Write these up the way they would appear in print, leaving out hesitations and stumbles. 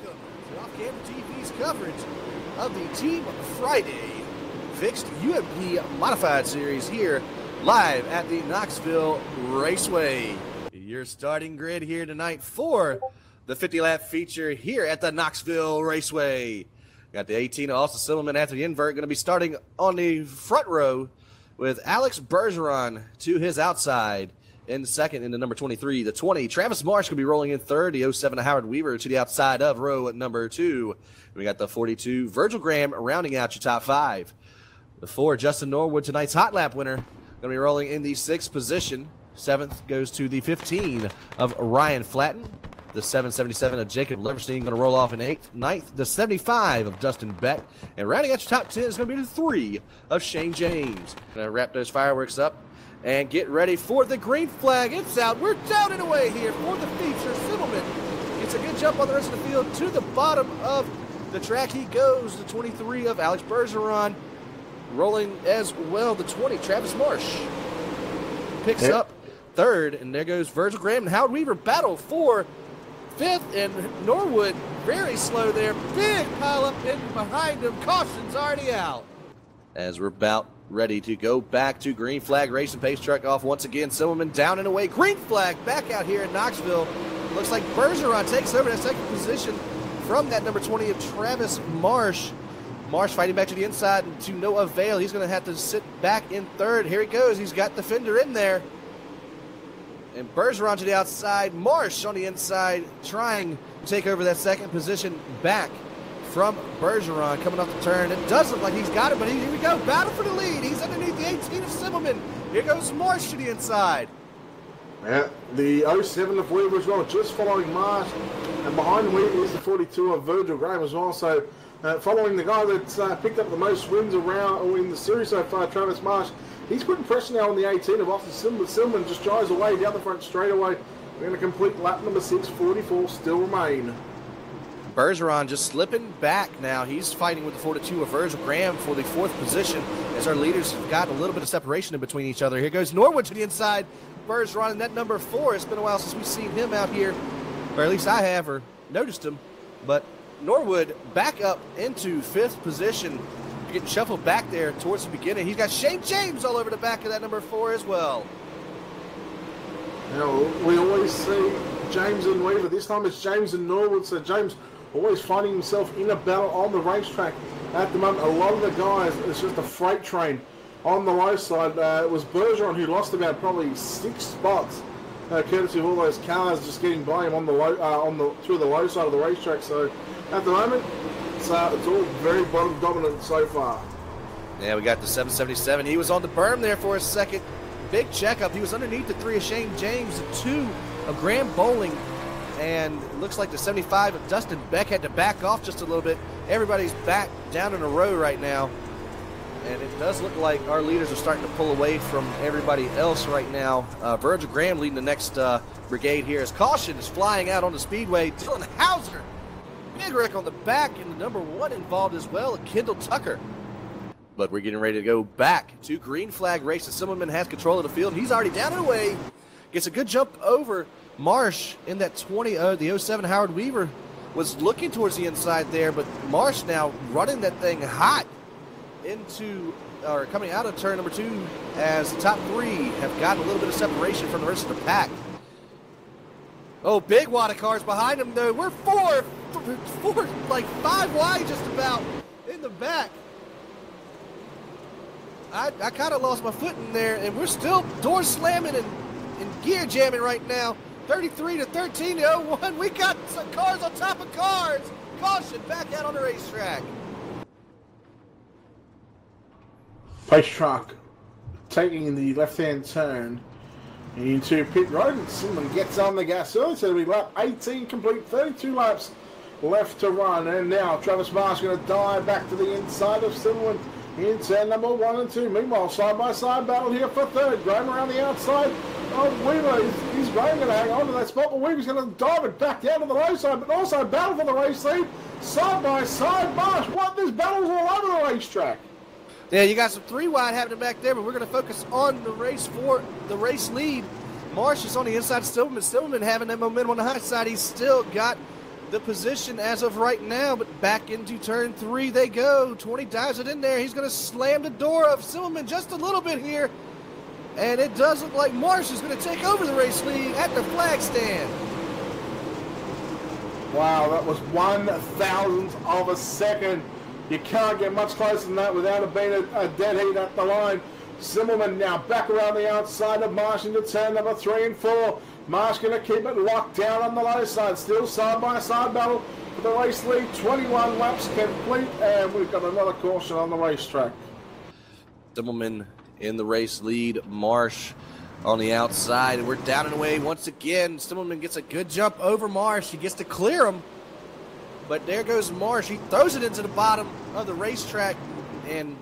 Welcome to Off-Camera TV's coverage of the Team Friday Fixed UMP Modified Series here live at the Knoxville Raceway. Your starting grid here tonight for the 50-lap feature here at the Knoxville Raceway. Got the 18 of Austen Semmelmann after the invert, going to be starting on the front row with Alex Bergeron to his outside. In second, in the number 23, the 20, Travis Marsh could be rolling in third. The 07, Howard Weaver to the outside of row at number 2. We got the 42, Virgil Graham rounding out your top 5. The 4, Justin Norwood, tonight's hot lap winner, going to be rolling in the 6th position. 7th goes to the 15 of Ryan Flatten. The 777 of Jacob Leverstein going to roll off in 8th. 9th, the 75 of Dustin Beck. And rounding out your top 10 is going to be the 3 of Shane James. Going to wrap those fireworks up and get ready for the green flag. It's out. We're down and away here for the feature. Semmelmann gets a good jump on the rest of the field to the bottom of the track. He goes. The 23 of Alex Bergeron rolling as well. The 20, Travis Marsh picks up 3rd. And there goes Virgil Graham and Howard Weaver battle for 5th. And Norwood very slow there. Big pile up in behind him. Caution's already out. As we're about ready to go back to green flag racing. Pace truck off once again. Semmelmann down and away. Green flag back out here in Knoxville. Looks like Bergeron takes over that 2nd position from that number 20 of Travis Marsh. Marsh fighting back to the inside and to no avail. He's going to have to sit back in 3rd. Here he goes. He's got the fender in there. And Bergeron to the outside. Marsh on the inside trying to take over that 2nd position back from Bergeron coming off the turn. It does look like he's got it, but here we go. Battle for the lead. He's underneath the 18 of Semmelmann. Here goes Marsh to the inside. Yeah, the 07 of Weaver as well, just following Marsh. And behind Weaver is the 42 of Virgil Graham as well. So following the guy that's picked up the most wins around in the series so far, Travis Marsh. He's putting pressure now on the 18 of Austen Semmelmann. Semmelmann just drives away down the front straightaway. We're going to complete lap number 6, 44 still remain. Bergeron just slipping back now. He's fighting with the 42 of Virgil Graham for the 4th position as our leaders have got a little bit of separation in between each other. Here goes Norwood to the inside. Bergeron in that number 4. It's been a while since we've seen him out here, or at least I have, or noticed him. But Norwood back up into 5th position, getting shuffled back there towards the beginning. He's got Shane James all over the back of that number 4 as well. You know, we always see James and Weaver. This time it's James and Norwood, so James always finding himself in a battle on the racetrack at the moment. A lot of the guys, it's just a freight train on the low side. It was Bergeron who lost about probably 6 spots, courtesy of all those cars just getting by him on the low, through the low side of the racetrack. So at the moment, it's all very bottom dominant so far. Yeah, we got the 777. He was on the berm there for a second. Big checkup. He was underneath the 3 of Shane James, the 2 of Graham Bowling. And it looks like the 75 of Dustin Beck had to back off just a little bit. Everybody's back down in a row right now. And it does look like our leaders are starting to pull away from everybody else right now. Virgil Graham leading the next brigade here as caution is flying out on the speedway. Dylan Hauser, big wreck on the back, and the number 1 involved as well, Kendall Tucker. But we're getting ready to go back to green flag race. Semmelmann has control of the field. He's already down and away. Gets a good jump over Marsh in that 20. The 07 Howard Weaver was looking towards the inside there, but Marsh now running that thing hot into, or coming out of turn number 2 as the top 3 have gotten a little bit of separation from the rest of the pack. Oh, big wad of cars behind him though. We're four, like 5 wide just about in the back. I kind of lost my foot in there, and we're still door slamming and gear jamming right now. 33 to 13 to 01. We got some cars on top of cars. Caution back out on the racetrack. Pace truck taking the left-hand turn into pit road. And Semmelmann gets on the gas early, so it'll be lap 18 complete. 32 laps left to run. And now Travis Marsh going to dive back to the inside of Semmelmann in turn number 1 and 2. Meanwhile, side-by-side battle here for 3rd. Graham around the outside of Weaver. Is Graham going to hang on to that spot? But Weaver's going to dive it back down to the low side, but also battle for the race lead. Side-by-side Marsh. What? There's battles all over the racetrack. Yeah, you got some 3 wide happening back there, but we're going to focus on the race for the race lead. Marsh is on the inside of Semmelmann. Semmelmann having that momentum on the high side. He's still got the position as of right now, but back into turn 3 they go. 20 dives it in there. He's going to slam the door of Semmelmann just a little bit here. And it does look like Marsh is going to take over the race lead at the flag stand. Wow, that was 1/1000th of a second. You can't get much closer than that without it being a dead heat at the line. Semmelmann now back around the outside of Marsh into turn number 3 and 4. Marsh going to keep it locked down on the low side. Still side-by-side battle for the race lead. 21 laps complete, and we've got another caution on the racetrack. Semmelmann in the race lead. Marsh on the outside, and we're down and away once again. Semmelmann gets a good jump over Marsh. He gets to clear him, but there goes Marsh. He throws it into the bottom of the racetrack and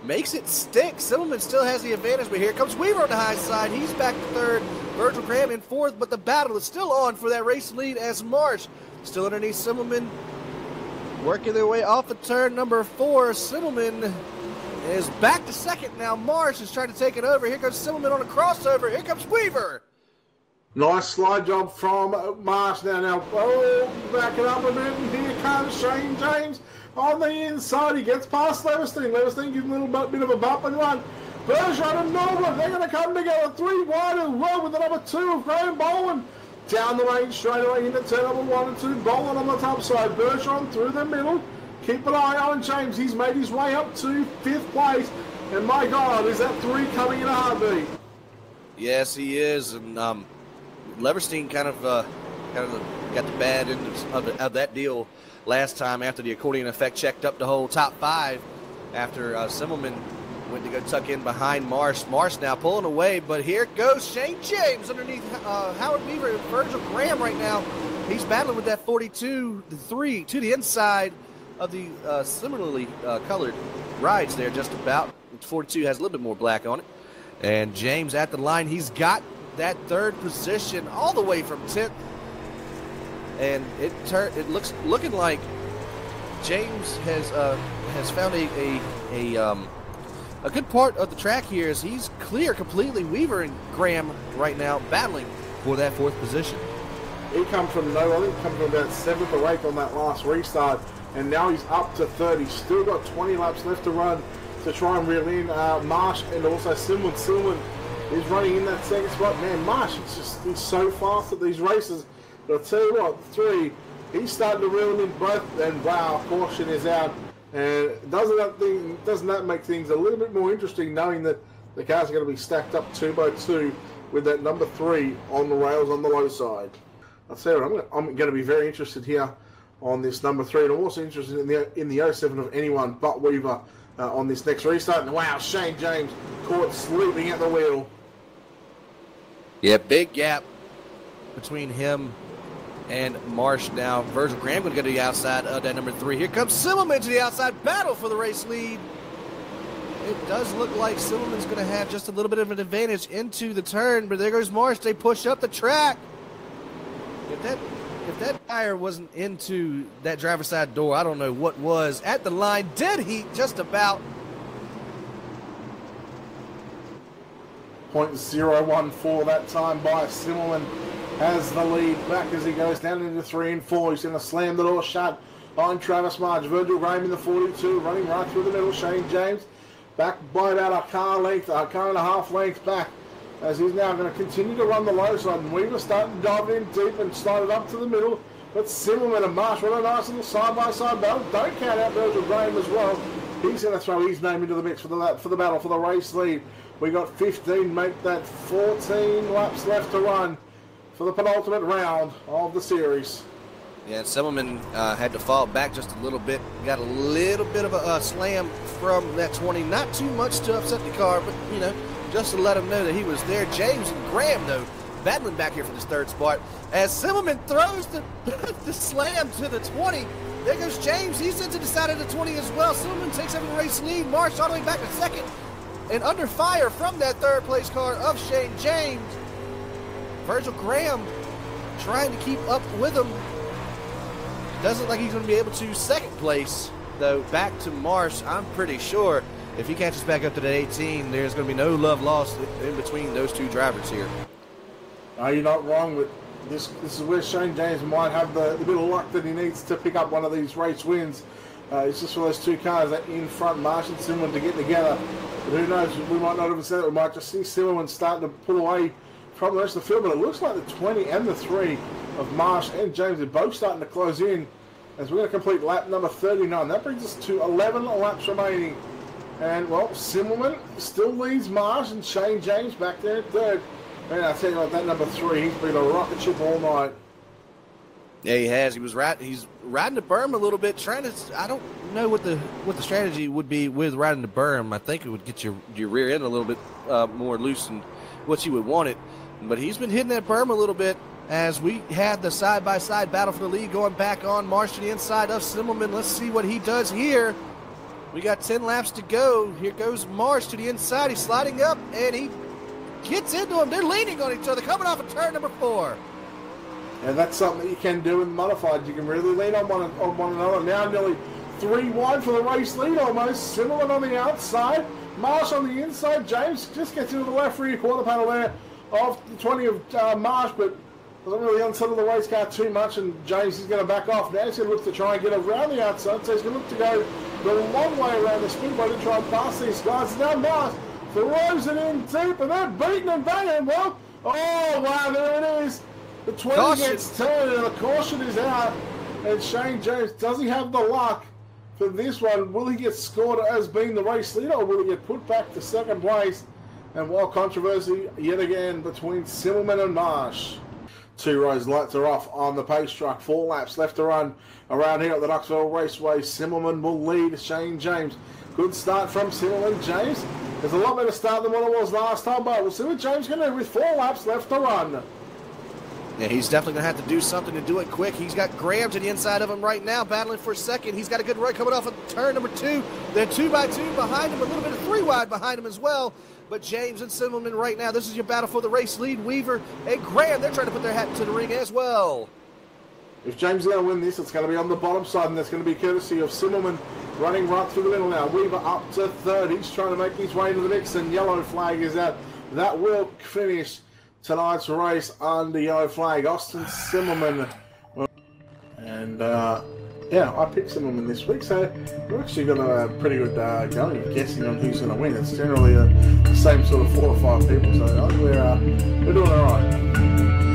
makes it stick. Semmelmann still has the advantage, but here comes Weaver on the high side. He's back to third. Virgil Graham in fourth, but the battle is still on for that race lead as Marsh still underneath Semmelmann, working their way off of turn number 4. Semmelmann is back to second now. Marsh is trying to take it over. Here comes Semmelmann on a crossover. Here comes Weaver. Nice slide job from Marsh now. Back it up a bit, and here comes Shane James on the inside. He gets past Leverstein. Leverstein gives a little bit of a bump and run. Bergeron and Norwood, they're going to come together. 3 wide in a row with the number 2 of Graham Boland. Down the lane straight away into turn number 1 and 2. Boland on the top side. Bergeron through the middle. Keep an eye on James. He's made his way up to 5th place. And my God, is that 3 coming in a heartbeat? Yes, he is. And Leverstein kind of got the bad end of that deal last time after the accordion effect checked up the whole top 5 after Semmelmann went to go tuck in behind Marsh. Marsh now pulling away, but here goes Shane James underneath Howard Weaver and Virgil Graham right now. He's battling with that 42, the 3 to the inside of the similarly colored rides there just about. 42 has a little bit more black on it. And James at the line. He's got that 3rd position all the way from 10th. And it looking like James has found a good part of the track here as he's clear completely. Weaver and Graham right now battling for that 4th position. He come from I think he come from about 7th or 8th on that last restart, and now he's up to 3rd. He's still got 20 laps left to run to try and reel in Marsh and also Semmelmann. Semmelmann is running in that 2nd spot. Man, Marsh, he's so fast at these races. But I'll tell you what, 3, he's starting to reel him in both, and wow, caution is out. And doesn't that make things a little bit more interesting, knowing that the cars are going to be stacked up 2 by 2 with that number 3 on the rails on the low side. I'll tell you what, I'm going to be very interested here on this number 3, and I'm also interested in the 07 of anyone but Weaver on this next restart. And wow, Shane James caught sleeping at the wheel. Yeah, big gap between him and Marsh now. Virgil Graham going to go to the outside of that number 3. Here comes Semmelmann to the outside. Battle for the race lead. It does look like Semmelmann's going to have just a little bit of an advantage into the turn, but there goes Marsh. They push up the track. If that tire wasn't into that driver's side door, I don't know what was. At the line, dead heat just about. .014 that time by Semmelmann. Has the lead back as he goes down into 3 and 4. He's going to slam the door shut on Travis Marsh. Virgil Graham in the 42, running right through the middle. Shane James back by about a car and a half length back, as he's now going to continue to run the low side. And Weaver starting to dive in deep and slide it up to the middle. But Semmelmann and Marsh, what a nice little side-by-side battle. Don't count out Virgil Graham as well. He's going to throw his name into the mix for the battle for the race lead. We got 15, make that 14 laps left to run for the penultimate round of the series. Yeah, Semmelmann had to fall back just a little bit. Got a little bit of a slam from that 20. Not too much to upset the car, but, you know, just to let him know that he was there. James and Graham, though, battling back here for this 3rd spot. As Semmelmann throws the slam to the 20. There goes James. He's into the side of the 20 as well. Semmelmann takes over the race lead. Marsh all the way back to 2nd. And under fire from that 3rd place car of Shane James. Virgil Graham trying to keep up with him. Doesn't look like he's going to be able to. 2nd place, though, back to Marsh. I'm pretty sure if he catches back up to that 18, there's going to be no love lost in between those 2 drivers here. You're not wrong with This is where Shane James might have the bit of luck that he needs to pick up one of these race wins. It's just for those two cars that in front, Marsh and Semmelmann, to get together. But who knows, we might not even say that. We might just see Semmelmann starting to pull away from the rest of the field. But it looks like the 20 and the 3 of Marsh and James are both starting to close in as we're going to complete lap number 39. That brings us to 11 laps remaining. And, well, Semmelmann still leads Marsh and Shane James back there at third. And I tell you what, that number 3, he's been a rocket ship all night. Yeah, he has. He's riding the berm a little bit, trying to. I don't know what the strategy would be with riding the berm. I think it would get your rear end a little bit more loose than what you would want it. But he's been hitting that berm a little bit as we had the side-by-side battle for the lead going back on Marsh to the inside of Semmelmann. Let's see what he does here. We got 10 laps to go. Here goes Marsh to the inside. He's sliding up, and he gets into him. They're leaning on each other, coming off of turn number 4. And that's something that you can do in modified. You can really lean on one another. Now nearly 3 wide for the race lead almost. Semmelmann on the outside. Marsh on the inside. James just gets into the left rear quarter panel there of the 20 of Marsh, but doesn't really unsettle the race car too much. And James is going to back off. Now he's going to look to try and get around the outside. So he's going to look to go the long way around the speedway to try and pass these guys. Now Marsh throws it in deep, and they're beating and banging. Well, oh wow, there it is. The 20 caution gets turned and the caution is out. And Shane James, does he have the luck for this one? Will he get scored as being the race leader, or will he get put back to second place? And while controversy yet again between Semmelmann and Marsh. 2 rows, lights are off on the pace truck. 4 laps left to run around here at the Knoxville Raceway. Semmelmann will lead Shane James. Good start from Semmelmann. James, there's a lot better start than what it was last time, but we'll see what James can do with 4 laps left to run. Yeah, he's definitely going to have to do something to do it quick. He's got Graham to the inside of him right now, battling for second. He's got a good run coming off of turn number 2. They're 2 by 2 behind him, a little bit of 3 wide behind him as well. But James and Semmelmann right now, this is your battle for the race lead. Weaver and Graham, they're trying to put their hat into the ring as well. If James is going to win this, it's going to be on the bottom side, and that's going to be courtesy of Semmelmann running right through the middle now. Weaver up to third. He's trying to make his way into the mix, and yellow flag is out. That will finish tonight's race under yellow flag. Austen Semmelmann. And, yeah, I picked Semmelmann this week, so we've actually got a pretty good going of guessing on who's going to win. It's generally the same sort of 4 or 5 people, so I think we're doing all right.